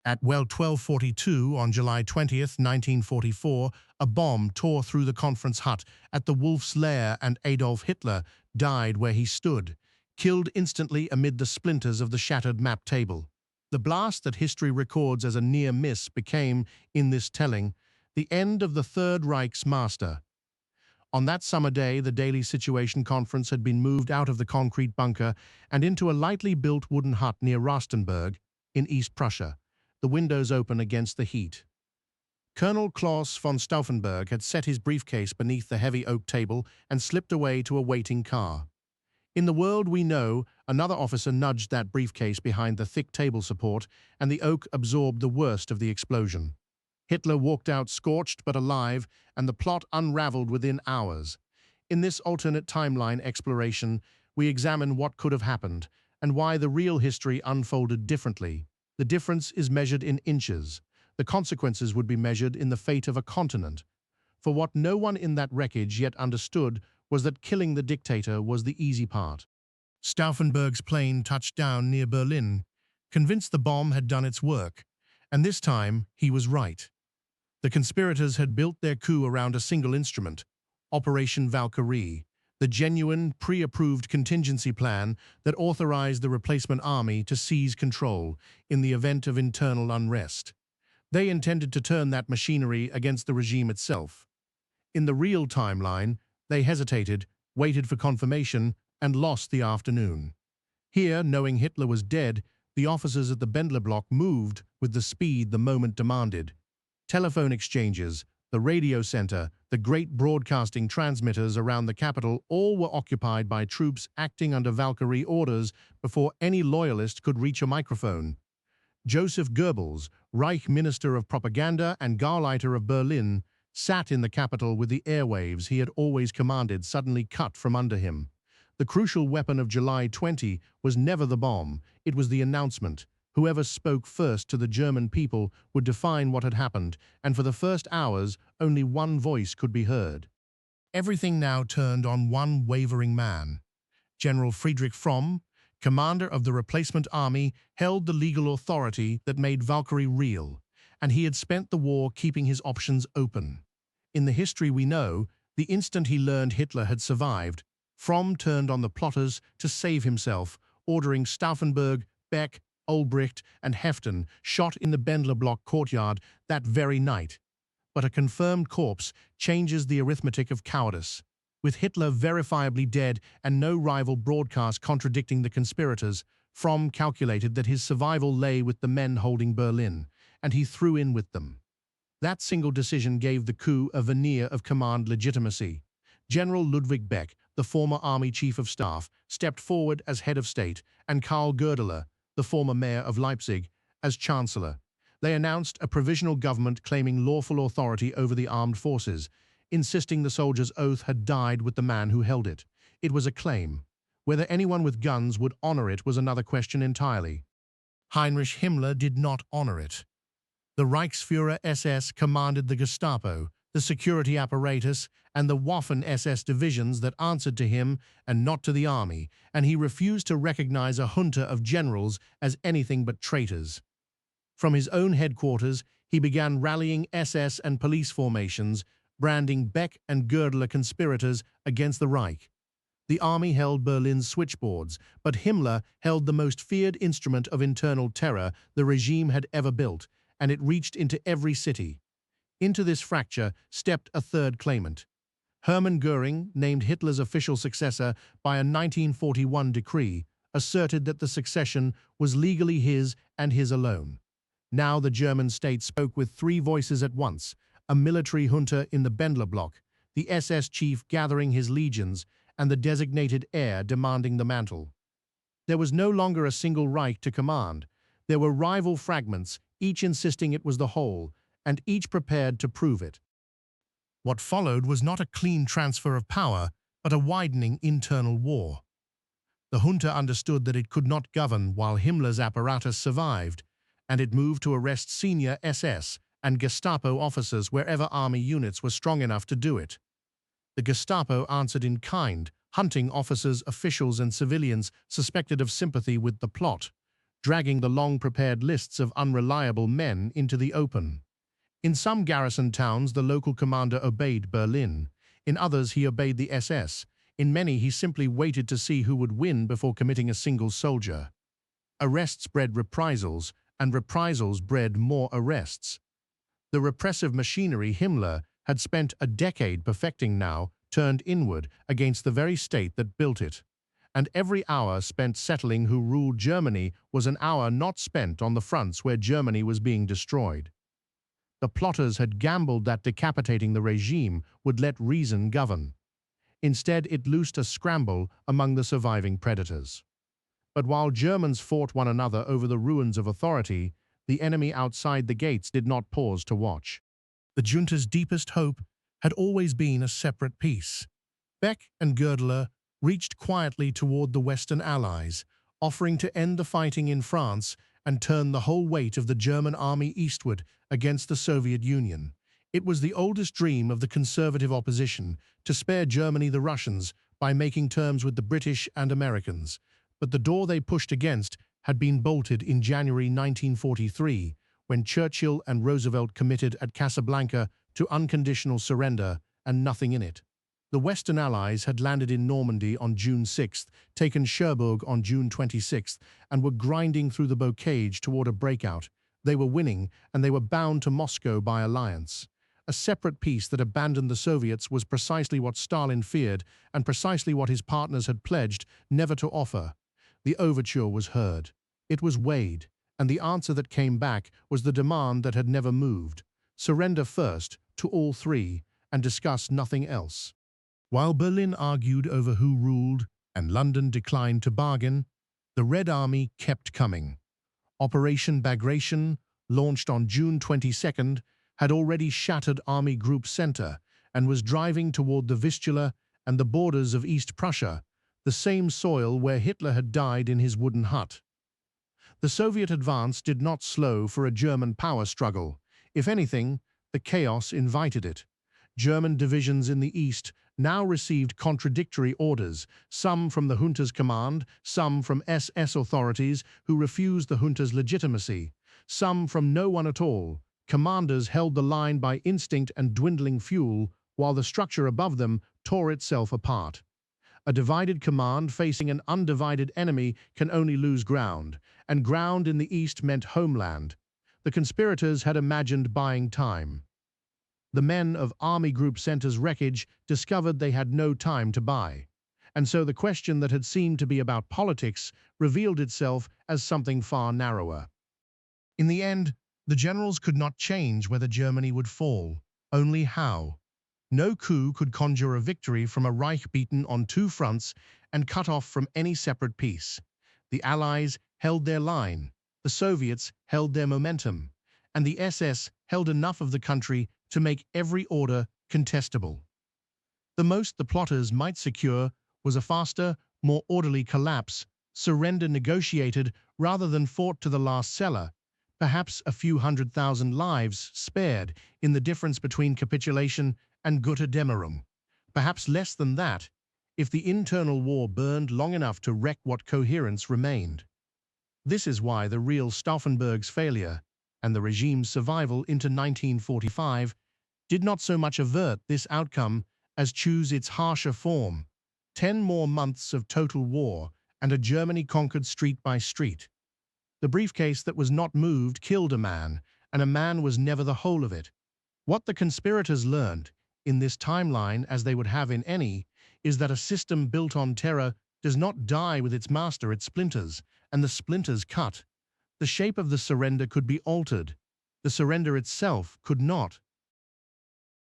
At 12:42 on July 20th, 1944, a bomb tore through the conference hut at the Wolf's Lair and Adolf Hitler died where he stood, killed instantly amid the splinters of the shattered map table. The blast that history records as a near miss became, in this telling, the end of the Third Reich's master. On that summer day, the Daily Situation Conference had been moved out of the concrete bunker and into a lightly built wooden hut near Rastenburg, in East Prussia, the windows open against the heat. Colonel Claus von Stauffenberg had set his briefcase beneath the heavy oak table and slipped away to a waiting car. In the world we know, another officer nudged that briefcase behind the thick table support, and the oak absorbed the worst of the explosion. Hitler walked out scorched but alive, and the plot unraveled within hours. In this alternate timeline exploration, we examine what could have happened, and why the real history unfolded differently. The difference is measured in inches. The consequences would be measured in the fate of a continent. For what no one in that wreckage yet understood was that killing the dictator was the easy part. Stauffenberg's plane touched down near Berlin, convinced the bomb had done its work, and this time he was right. The conspirators had built their coup around a single instrument, Operation Valkyrie, the genuine, pre-approved contingency plan that authorized the replacement army to seize control in the event of internal unrest. They intended to turn that machinery against the regime itself. In the real timeline, they hesitated, waited for confirmation, and lost the afternoon. Here, knowing Hitler was dead, the officers at the Bendler block moved with the speed the moment demanded. Telephone exchanges, the radio center, the great broadcasting transmitters around the capital all were occupied by troops acting under Valkyrie orders before any loyalist could reach a microphone. Joseph Goebbels, Reich Minister of Propaganda and Gauleiter of Berlin, sat in the capital with the airwaves he had always commanded suddenly cut from under him. The crucial weapon of July 20 was never the bomb, it was the announcement. Whoever spoke first to the German people would define what had happened, and for the first hours, only one voice could be heard. Everything now turned on one wavering man. General Friedrich Fromm, commander of the replacement army, held the legal authority that made Valkyrie real, and he had spent the war keeping his options open. In the history we know, the instant he learned Hitler had survived, Fromm turned on the plotters to save himself, ordering Stauffenberg, Beck, Ulbricht, and Heften shot in the Bendler block courtyard that very night. But a confirmed corpse changes the arithmetic of cowardice. With Hitler verifiably dead and no rival broadcast contradicting the conspirators, Fromm calculated that his survival lay with the men holding Berlin, and he threw in with them. That single decision gave the coup a veneer of command legitimacy. General Ludwig Beck, the former army chief of staff, stepped forward as head of state, and Karl Goerdeler, the former mayor of Leipzig, as chancellor. They announced a provisional government claiming lawful authority over the armed forces, insisting the soldier's oath had died with the man who held it. It was a claim. Whether anyone with guns would honor it was another question entirely. Heinrich Himmler did not honor it. The Reichsführer SS commanded the Gestapo, the security apparatus, and the Waffen-SS divisions that answered to him and not to the army, and he refused to recognize a junta of generals as anything but traitors. From his own headquarters, he began rallying SS and police formations, branding Beck and Goerdeler conspirators against the Reich. The army held Berlin's switchboards, but Himmler held the most feared instrument of internal terror the regime had ever built, and it reached into every city. Into this fracture stepped a third claimant. Hermann Göring, named Hitler's official successor by a 1941 decree, asserted that the succession was legally his and his alone. Now the German state spoke with three voices at once, a military junta in the Bendler block, the SS chief gathering his legions, and the designated heir demanding the mantle. There was no longer a single Reich to command. There were rival fragments, each insisting it was the whole, and each prepared to prove it. What followed was not a clean transfer of power, but a widening internal war. The junta understood that it could not govern while Himmler's apparatus survived, and it moved to arrest senior SS and Gestapo officers wherever army units were strong enough to do it. The Gestapo answered in kind, hunting officers, officials, and civilians suspected of sympathy with the plot. dragging the long-prepared lists of unreliable men into the open. In some garrison towns, the local commander obeyed Berlin. In others, he obeyed the SS. In many, he simply waited to see who would win before committing a single soldier. Arrests bred reprisals, and reprisals bred more arrests. The repressive machinery Himmler had spent a decade perfecting now turned inward against the very state that built it. And every hour spent settling who ruled Germany was an hour not spent on the fronts where Germany was being destroyed. The plotters had gambled that decapitating the regime would let reason govern. Instead, it loosed a scramble among the surviving predators. But while Germans fought one another over the ruins of authority, the enemy outside the gates did not pause to watch. The junta's deepest hope had always been a separate peace. Beck and Goebbels reached quietly toward the Western Allies, offering to end the fighting in France and turn the whole weight of the German army eastward against the Soviet Union. It was the oldest dream of the conservative opposition to spare Germany the Russians by making terms with the British and Americans. But the door they pushed against had been bolted in January 1943, when Churchill and Roosevelt committed at Casablanca to unconditional surrender and nothing in it. The Western Allies had landed in Normandy on June 6, taken Cherbourg on June 26, and were grinding through the bocage toward a breakout. They were winning, and they were bound to Moscow by alliance. A separate peace that abandoned the Soviets was precisely what Stalin feared, and precisely what his partners had pledged never to offer. The overture was heard. It was weighed, and the answer that came back was the demand that had never moved. Surrender first, to all three, and discuss nothing else. While Berlin argued over who ruled and London declined to bargain, the Red Army kept coming. Operation Bagration, launched on June 22, had already shattered Army Group Center and was driving toward the Vistula and the borders of East Prussia, the same soil where Hitler had died in his wooden hut. The Soviet advance did not slow for a German power struggle. If anything, the chaos invited it. German divisions in the east now received contradictory orders, some from the junta's command, some from SS authorities who refused the junta's legitimacy, some from no one at all. Commanders held the line by instinct and dwindling fuel, while the structure above them tore itself apart. A divided command facing an undivided enemy can only lose ground, and ground in the east meant homeland. The conspirators had imagined buying time. The men of Army Group Center's wreckage discovered they had no time to buy. And so the question that had seemed to be about politics revealed itself as something far narrower. In the end, the generals could not change whether Germany would fall, only how. No coup could conjure a victory from a Reich beaten on two fronts and cut off from any separate peace. The Allies held their line, the Soviets held their momentum, and the SS held enough of the country to make every order contestable. The most the plotters might secure was a faster, more orderly collapse, surrender negotiated rather than fought to the last cellar, perhaps a few 100,000 lives spared in the difference between capitulation and Götterdämmerung, perhaps less than that, if the internal war burned long enough to wreck what coherence remained. This is why the real Stauffenberg's failure and the regime's survival into 1945 did not so much avert this outcome as choose its harsher form. 10 more months of total war and a Germany conquered street by street. The briefcase that was not moved killed a man, and a man was never the whole of it. What the conspirators learned, in this timeline as they would have in any, is that a system built on terror does not die with its master, it splinters, and the splinters cut. The shape of the surrender could be altered. The surrender itself could not.